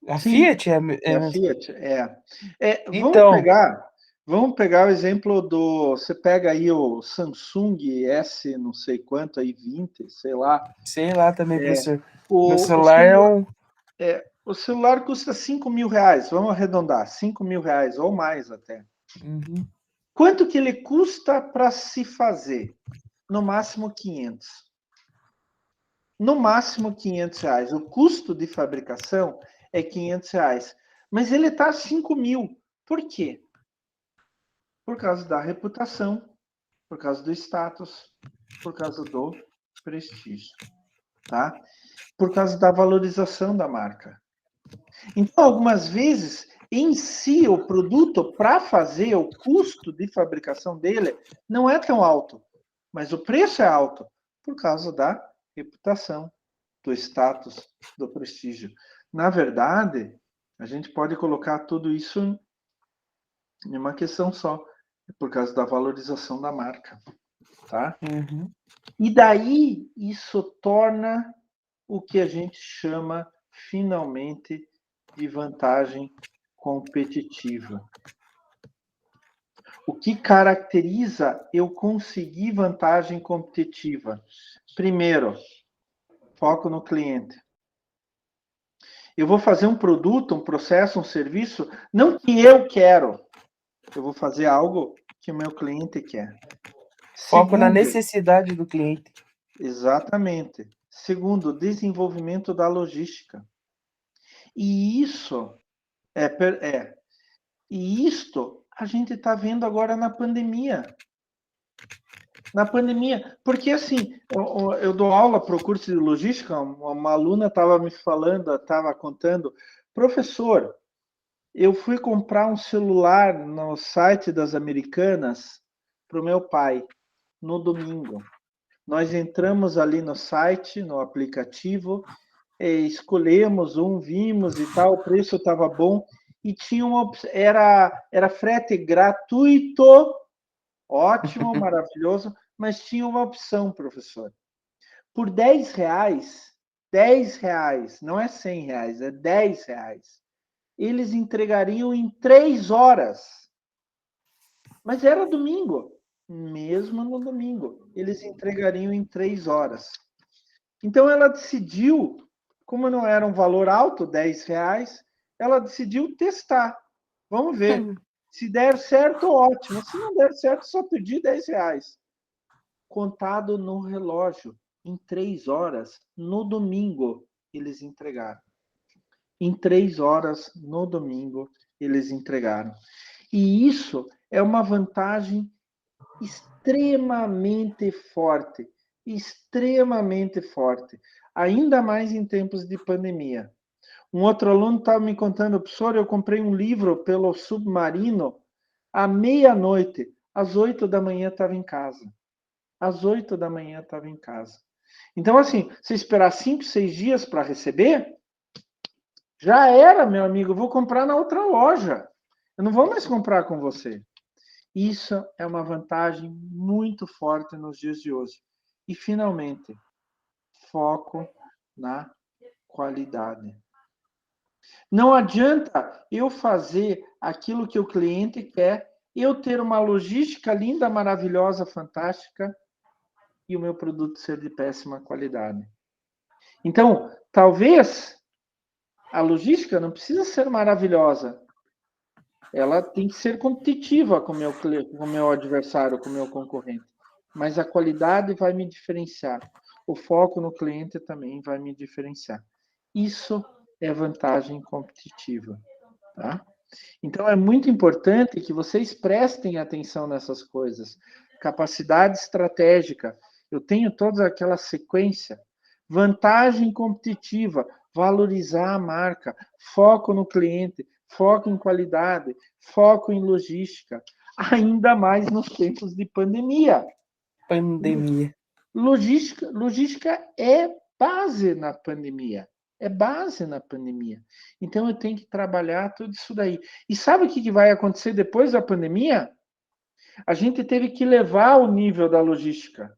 A Sim, Fiat a Fiat, Então, Vamos pegar o exemplo você pega aí o Samsung S não sei quanto, aí 20, sei lá. Sei lá também, professor. Meu O celular é celular, um. o celular custa R$ 5.000, vamos arredondar, R$ 5.000 ou mais até. Uhum. Quanto que ele custa para se fazer? No máximo 500. No máximo R$ 500. O custo de fabricação é R$ 500. Mas ele está a 5.000. Por quê? Por causa da reputação, por causa do status, por causa do prestígio, tá? Por causa da valorização da marca. Então, algumas vezes, em si, o produto, para fazer, o custo de fabricação dele não é tão alto, mas o preço é alto por causa da reputação, do status, do prestígio. Na verdade, a gente pode colocar tudo isso em uma questão só, por causa da valorização da marca, tá? Uhum. E daí isso torna o que a gente chama finalmente de vantagem competitiva. O que caracteriza eu conseguir vantagem competitiva? Primeiro, foco no cliente. Eu vou fazer um produto, um processo, um serviço, não que eu quero. Eu vou fazer algo que o meu cliente quer. Foco na Segundo, necessidade do cliente. exatamente. Segundo, desenvolvimento da logística. E isso E isto a gente está vendo agora na pandemia. Na pandemia, porque assim, eu dou aula para o curso de logística, uma aluna estava me falando, estava contando, professor, eu fui comprar um celular no site das Americanas para o meu pai no domingo. Nós entramos ali no site, no aplicativo, escolhemos um, vimos e tal, o preço estava bom e tinha era frete gratuito, ótimo, maravilhoso, mas tinha uma opção, professor. Por R$ 10, não é R$ 100, é R$ 10, eles entregariam em 3 horas. Mas era domingo. Mesmo no domingo, eles entregariam em 3 horas. Então ela decidiu, como não era um valor alto, R$ 10, ela decidiu testar. Vamos ver. Se der certo, ótimo. Se não der certo, só pedir R$ 10. Contado no relógio, em 3 horas, no domingo, eles entregaram. Em 3 horas, no domingo, eles entregaram. E isso é uma vantagem extremamente forte, extremamente forte, ainda mais em tempos de pandemia. Um outro aluno estava me contando, professor, eu comprei um livro pelo Submarino à meia-noite, às 8 da manhã estava em casa. Às 8 da manhã estava em casa. Então, assim, se esperar 5, 6 dias para receber, já era, meu amigo, eu vou comprar na outra loja. Eu não vou mais comprar com você. Isso é uma vantagem muito forte nos dias de hoje. E, finalmente, foco na qualidade. Não adianta eu fazer aquilo que o cliente quer, eu ter uma logística linda, maravilhosa, fantástica, e o meu produto ser de péssima qualidade. Então, talvez a logística não precisa ser maravilhosa. Ela tem que ser competitiva com o meu adversário, com o meu concorrente. Mas a qualidade vai me diferenciar. O foco no cliente também vai me diferenciar. Isso é vantagem competitiva. Tá? Então, é muito importante que vocês prestem atenção nessas coisas. Capacidade estratégica. Eu tenho toda aquela sequência. Vantagem competitiva. Valorizar a marca. Foco no cliente. Foco em qualidade. Foco em logística. Ainda mais nos tempos de pandemia. Pandemia. Logística é base na pandemia. É base na pandemia. Então eu tenho que trabalhar tudo isso daí. E sabe o que vai acontecer depois da pandemia? A gente teve que levar o nível da logística.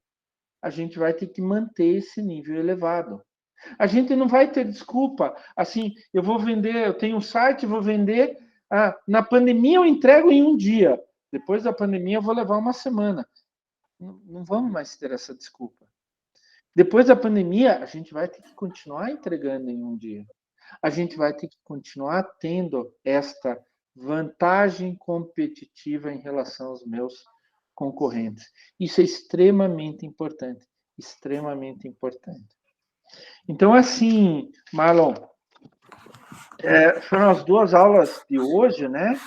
A gente vai ter que manter esse nível elevado. A gente não vai ter desculpa. Assim, eu vou vender, eu tenho um site, vou vender. Na pandemia eu entrego em um dia. Depois da pandemia, eu vou levar uma semana. Não vamos mais ter essa desculpa. Depois da pandemia, a gente vai ter que continuar entregando em um dia. A gente vai ter que continuar tendo esta vantagem competitiva em relação aos meus concorrentes. Isso é extremamente importante. Extremamente importante. Então, assim, Marlon, foram as 2 aulas de hoje, né?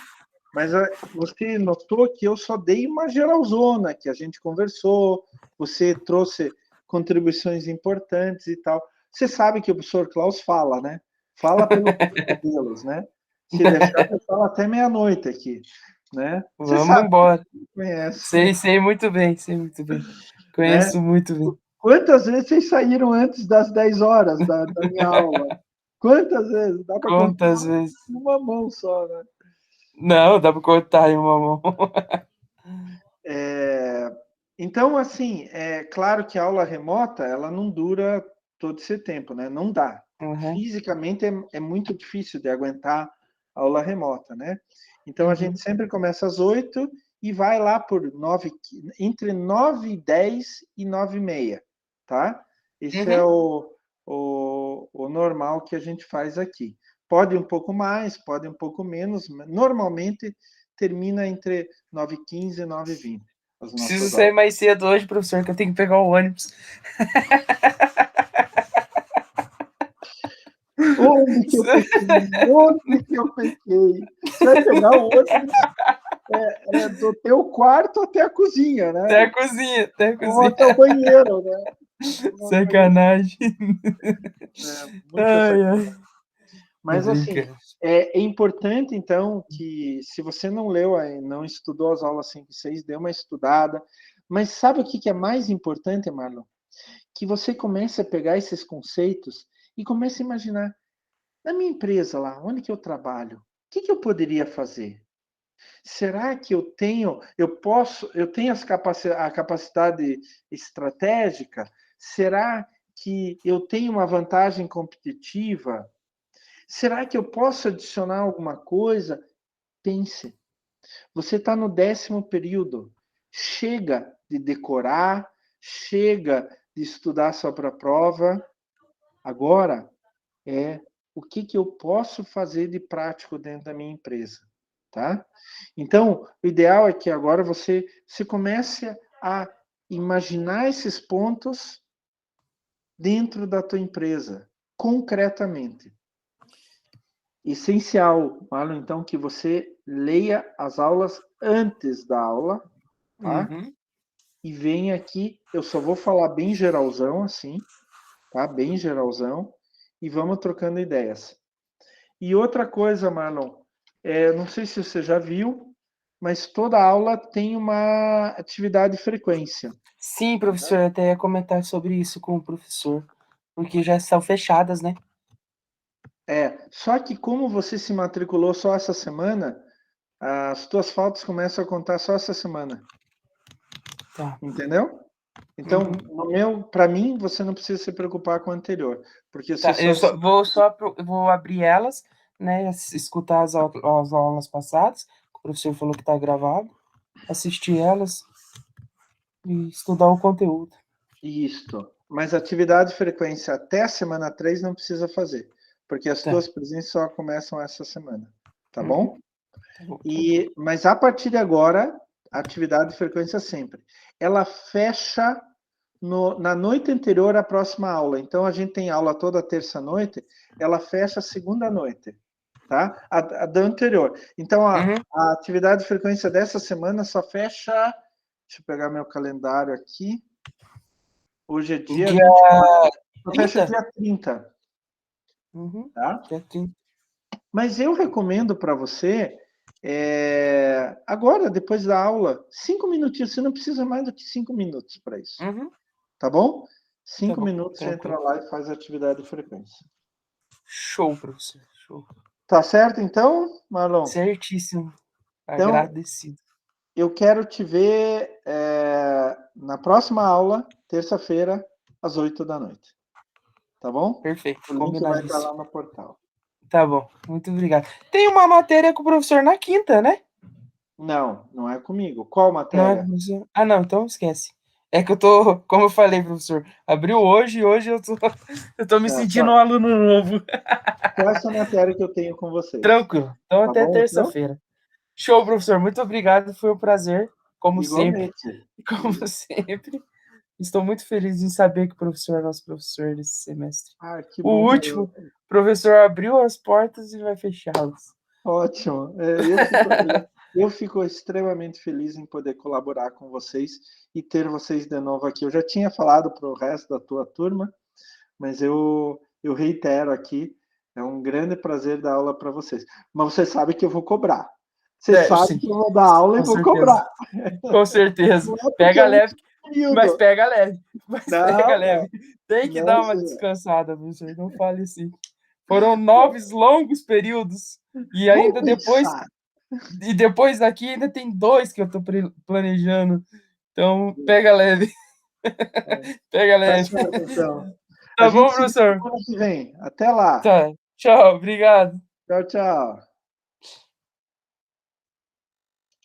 Mas você notou que eu só dei uma geralzona, que a gente conversou, você trouxe contribuições importantes e tal. Você sabe que o professor Klaus fala, né? Fala pelos cotovelos, né? Se deixar, eu falo até meia-noite aqui, né? Você Vamos sabe, embora. conhece, Sei muito bem, sei muito bem. né? Conheço muito bem. Quantas vezes vocês saíram antes das 10 horas da minha aula? Quantas vezes? Dá para contar Quantas vezes? uma mão só, né? Não, dá pra cortar em uma mão. Então, assim, é claro que a aula remota, ela não dura todo esse tempo, né? Não dá. Uhum, Fisicamente é muito difícil de aguentar a aula remota, né? Então, a gente uhum, sempre começa às 8 e vai lá por 9, entre 9h10 e 9h30, tá? Esse é uhum. o normal que a gente faz aqui. Pode um pouco mais, pode um pouco menos, mas normalmente termina entre 9h15 e 9h20 as Preciso nossas sair aulas. mais cedo hoje, professor, que eu tenho que pegar o ônibus. Onde que eu pequei? Onde que eu pequei? Você vai pegar o ônibus do teu quarto até a cozinha, né? Até a cozinha, até a Ou cozinha. até o banheiro, né? Uma coisa assim, Sacanagem. muita Ai, sacanagem. ai. Tô Mas assim, brincando. é importante então que se você não leu, não estudou as aulas 5 e 6, dê uma estudada. Mas sabe o que é mais importante, Marlon? Que você comece a pegar esses conceitos e comece a imaginar, na minha empresa lá, onde que eu trabalho, o que eu poderia fazer? Será que eu tenho a capacidade estratégica? Será que eu tenho uma vantagem competitiva? Será que eu posso adicionar alguma coisa? Pense. Você está no 10º período. Chega de decorar, chega de estudar só para a prova. Agora é o que eu posso fazer de prático dentro da minha empresa, tá? Então, o ideal é que agora você comece a imaginar esses pontos dentro da tua empresa, concretamente. Essencial, Marlon, então, que você leia as aulas antes da aula, tá? Uhum. E venha aqui, eu só vou falar bem geralzão, assim, tá? Bem geralzão, e vamos trocando ideias. E outra coisa, Marlon, não sei se você já viu, mas toda aula tem uma atividade de frequência. Sim, professor, eu até ia comentar sobre isso com o professor, porque já estão fechadas, né? Só que como você se matriculou só essa semana, as tuas faltas começam a contar só essa semana, Tá. entendeu? Então, Uhum. para mim, você não precisa se preocupar com o anterior, porque você Tá, eu só só vou eu vou abrir elas, né, escutar as aulas passadas, que o professor falou que tá gravado, assistir elas e estudar o conteúdo. isto. Mas atividade de frequência até a semana 3 não precisa fazer, porque as Tá. tuas presenças só começam essa semana, tá Uhum. bom? Tá bom, tranquilo. Mas a partir de agora, a atividade de frequência sempre. Ela fecha na noite anterior à próxima aula. Então, a gente tem aula toda terça-noite, ela fecha segunda noite, tá? A da anterior. Então, Uhum. a atividade de frequência dessa semana só fecha. Deixa eu pegar meu calendário aqui. Hoje é dia Dia 24. Só fecha 30? dia 30, Uhum. tá? Dia 30. Mas eu recomendo para você, agora, depois da aula, 5 minutinhos. Você não precisa mais do que 5 minutos para isso. Uhum. Tá bom? Tá Cinco bom, minutos você entra tranquilo. lá e faz a atividade de frequência. Show, professor, show. Tá certo, então, Marlon? Certíssimo. Então, Agradecido. eu quero te ver na próxima aula, terça-feira, às 8 da noite. Tá bom? Perfeito, O link vai estar combinadíssimo. lá no portal. Tá bom, muito obrigado. Tem uma matéria com o professor na quinta, né? Não, não é comigo. Qual Não é matéria? professor? Ah, não, então esquece. É que eu tô, como eu falei, professor, abriu hoje e hoje eu tô me Tá, sentindo um aluno novo. só essa matéria que eu tenho com vocês. Tranquilo. Então Tá até bom, então? terça-feira. Show, professor. Muito obrigado. Foi um prazer, como sempre. Igualmente. E como sempre, estou muito feliz em saber que o professor é nosso professor desse semestre. Ah, que O bom. último, o professor abriu as portas e vai fechá-las. Ótimo. Eu fico extremamente feliz em poder colaborar com vocês e ter vocês de novo aqui. Eu já tinha falado para o resto da tua turma, mas eu reitero aqui, é um grande prazer dar aula para vocês. Mas você sabe que eu vou cobrar. Você É, sabe sim, que eu vou dar aula e com vou certeza. cobrar. Com certeza. Não é porque é Pega o leve, último mas período. pega leve. Mas pega Não, leve. Tem que não, dar uma senhor. descansada, professor. Não fale assim. Foram 9 longos períodos. E Vamos ainda depois. pensar. E depois daqui ainda tem 2 que eu tô planejando. Então, pega leve. Pega Tá leve. certo, então. A Tá bom, gente se vê professor? semana que vem. Até lá. Tá. Tchau. Obrigado. Tchau, tchau.